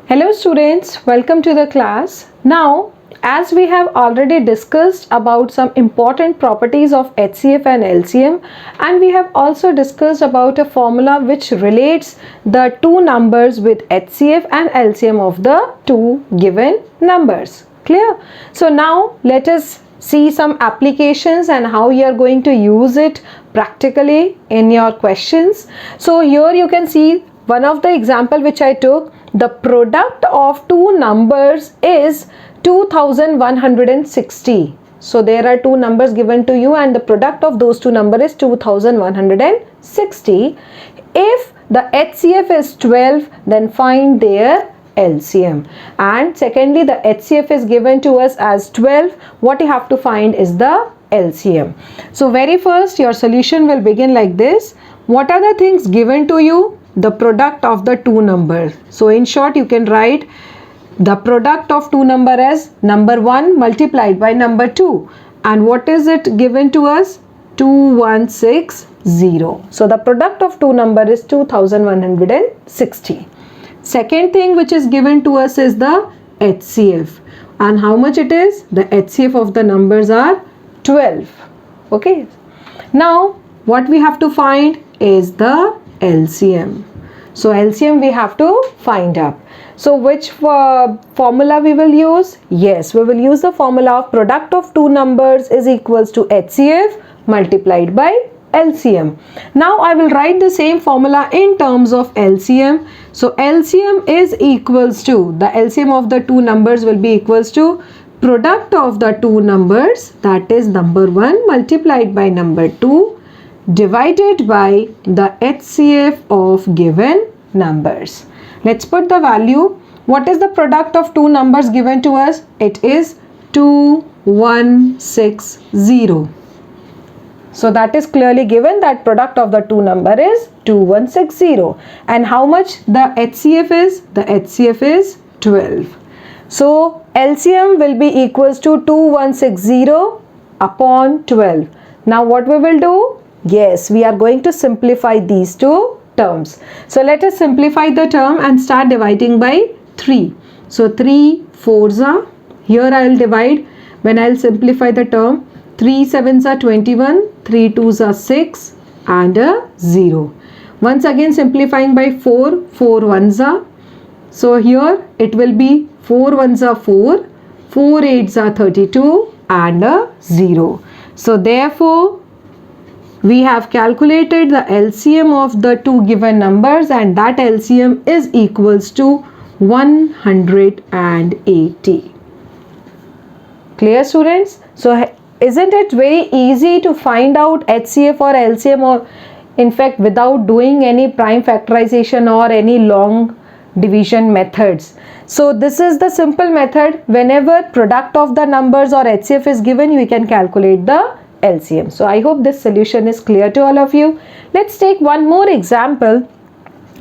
Hello students, welcome to the class. Now, as we have already discussed about some important properties of HCF and LCM, and we have also discussed about a formula which relates the two numbers with HCF and LCM of the two given numbers. Clear? So now let us see some applications and how you are going to use it practically in your questions. So here you can see one of the example which I took. The product of two numbers is 2160. So there are two numbers given to you and the product of those two numbers is 2160. If the HCF is 12, then find their LCM. And secondly, the HCF is given to us as 12. What you have to find is the LCM. So very first, your solution will begin like this. What are the things given to you? The product of the two numbers. So in short, you can write the product of two numbers as number 1 multiplied by number 2. And what is it given to us? 2160. So the product of two numbers is 2160. Second thing which is given to us is the HCF. And how much it is? The HCF of the numbers are 12. Okay. Now what we have to find is the LCM. So LCM we have to find up. So which formula we will use? Yes, we will use the formula of product of two numbers is equals to HCF multiplied by LCM. Now I will write the same formula in terms of LCM. So LCM is equals to, the LCM of the two numbers will be equals to product of the two numbers, that is number 1 multiplied by number 2 divided by the HCF of given numbers. Let's put the value. What is the product of two numbers given to us? It is 2160. So that is clearly given that product of the two number is 2160. And how much the HCF is? The HCF is 12. So LCM will be equals to 2160 upon 12. Now what we will do? Yes, we are going to simplify these two terms. So let us simplify the term and start dividing by 3. So 3 4s are, here I will divide when I will simplify the term. 3 7s are 21, 3 2s are 6 and a 0. Once again simplifying by 4, 4 1s are. So here it will be 4 1s are 4, 4 8s are 32 and a 0. So therefore we have calculated the LCM of the two given numbers and that LCM is equals to 180. Clear students? So isn't it very easy to find out HCF or LCM, or in fact without doing any prime factorization or any long division methods? So this is the simple method. Whenever product of the numbers or HCF is given, you can calculate the LCM. So I hope this solution is clear to all of you. Let's take one more example.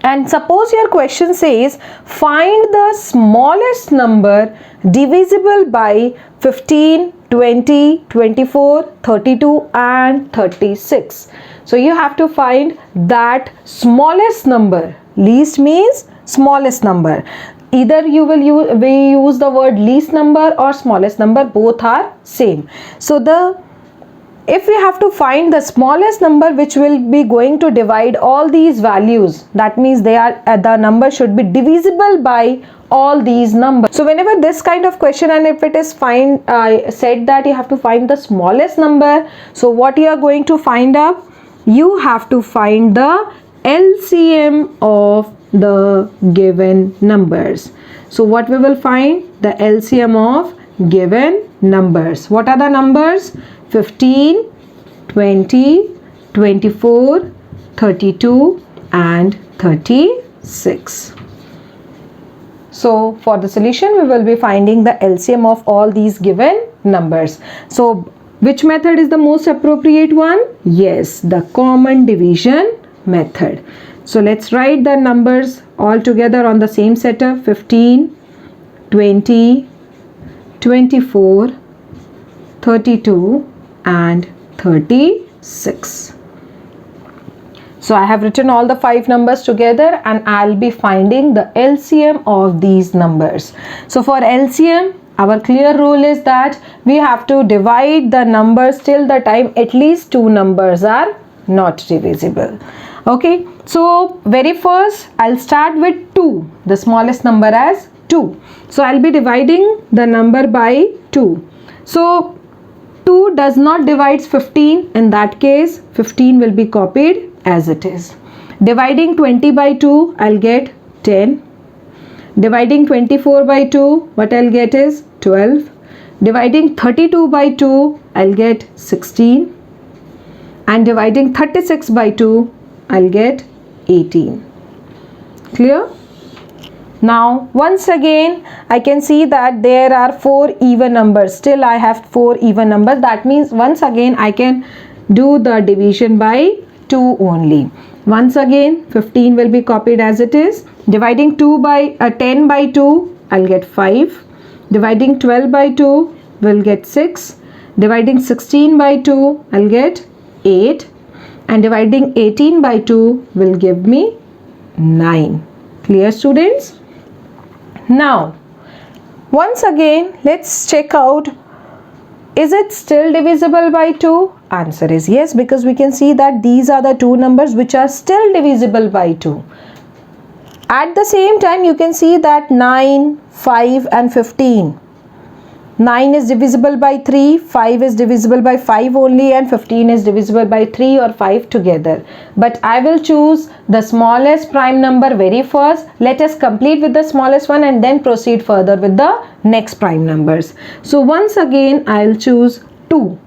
And suppose your question says find the smallest number divisible by 15, 20, 24, 32 and 36. So you have to find that smallest number. Least means smallest number. Either you will use the word least number or smallest number, both are same. So if we have to find the smallest number which will be going to divide all these values, that means the number should be divisible by all these numbers. So whenever this kind of question, and if it is said that you have to find the smallest number, so what you are going to find up? You have to find the LCM of the given numbers. So what we will find? The LCM of given numbers. What are the numbers? 15, 20, 24, 32 and 36. So for the solution, we will be finding the LCM of all these given numbers. So which method is the most appropriate one? Yes, the common division method. So let's write the numbers all together on the same setup. 15, 20, 24, 32 and 36. So I have written all the 5 numbers together and I'll be finding the LCM of these numbers. So for LCM, our clear rule is that we have to divide the numbers till the time at least 2 numbers are not divisible. Okay, so very first I'll start with 2, the smallest number as 2. So I'll be dividing the number by 2. So 2 does not divide 15. In that case, 15 will be copied as it is. Dividing 20 by 2, I'll get 10. Dividing 24 by 2, what I'll get is 12. Dividing 32 by 2, I'll get 16. And dividing 36 by 2, I'll get 18. Clear? Now once again I can see that there are 4 even numbers. Still I have 4 even numbers. That means once again I can do the division by 2 only. Once again 15 will be copied as it is. Dividing 10 by 2, I'll get 5. Dividing 12 by 2 will get 6. Dividing 16 by 2, I'll get 8. And dividing 18 by 2 will give me 9. Clear, students? Now once again let's check out, is it still divisible by 2? Answer is yes, because we can see that these are the 2 numbers which are still divisible by 2. At the same time you can see that 9, 5 and 15. 9 is divisible by 3, 5 is divisible by 5 only, and 15 is divisible by 3 or 5 together. But I will choose the smallest prime number very first. Let us complete with the smallest one and then proceed further with the next prime numbers. So once again I'll choose 2.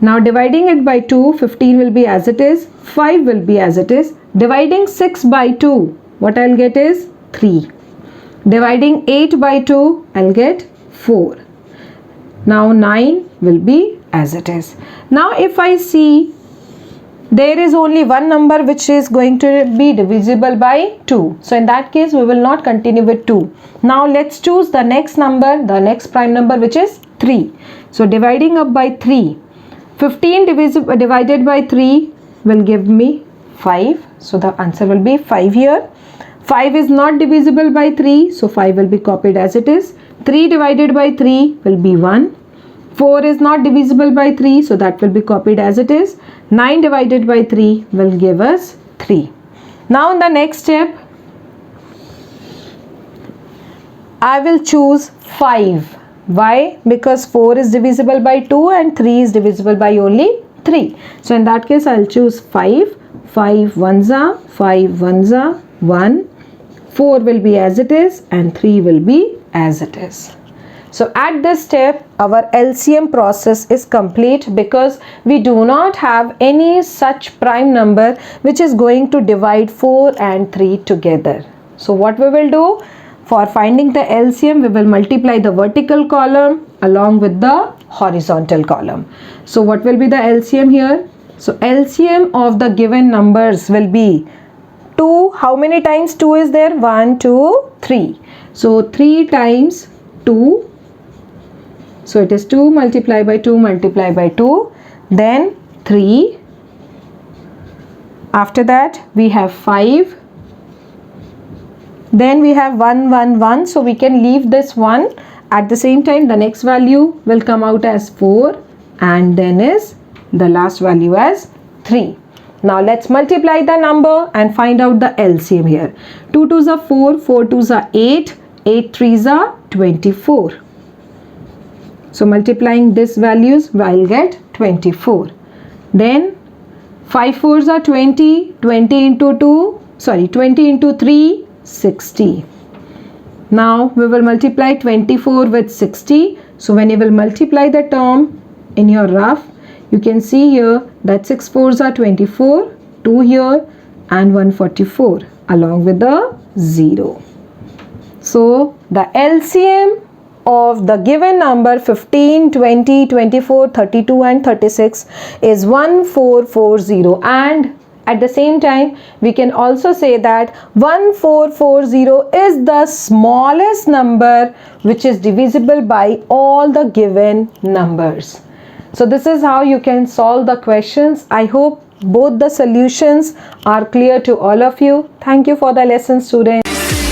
Now dividing it by 2, 15 will be as it is, 5 will be as it is. Dividing 6 by 2, what I'll get is 3. Dividing 8 by 2, I'll get 4. Now 9 will be as it is. Now if I see there is only one number which is going to be divisible by 2. So in that case we will not continue with 2. Now let's choose the next number, the next prime number, which is 3. So dividing up by 3. 15 divided by 3 will give me 5. So the answer will be 5 here. 5 is not divisible by 3. So 5 will be copied as it is. 3 divided by 3 will be 1. 4 is not divisible by 3, so that will be copied as it is. 9 divided by 3 will give us 3. Now in the next step, I will choose 5. Why? Because 4 is divisible by 2 and 3 is divisible by only 3. So in that case, I will choose 5. 5 ones are 5 ones are 1. 4 will be as it is and 3 will be as it is. So at this step our LCM process is complete, because we do not have any such prime number which is going to divide 4 and 3 together. So what we will do, for finding the LCM, we will multiply the vertical column along with the horizontal column. So what will be the LCM here? So LCM of the given numbers will be 2. How many times 2 is there? 1, 2, 3. So 3 times 2. So it is 2 multiplied by 2 multiplied by 2. Then 3. After that we have 5. Then we have 1, 1, 1. So we can leave this 1. At the same time the next value will come out as 4. And then is the last value as 3. Now let's multiply the number and find out the LCM here. 2 2s are 4, 4 2s are 8, 8 3s are 24. So multiplying these values, I'll get 24. Then 5 4s are 20, 20 into 3, 60. Now we will multiply 24 with 60. So when you will multiply the term in your rough, you can see here that 6 4s are 24, 2 here and 144 along with the 0. So the LCM of the given number 15, 20, 24, 32 and 36 is 1440, and at the same time we can also say that 1440 is the smallest number which is divisible by all the given numbers. So this is how you can solve the questions. I hope both the solutions are clear to all of you. Thank you for the lesson, students.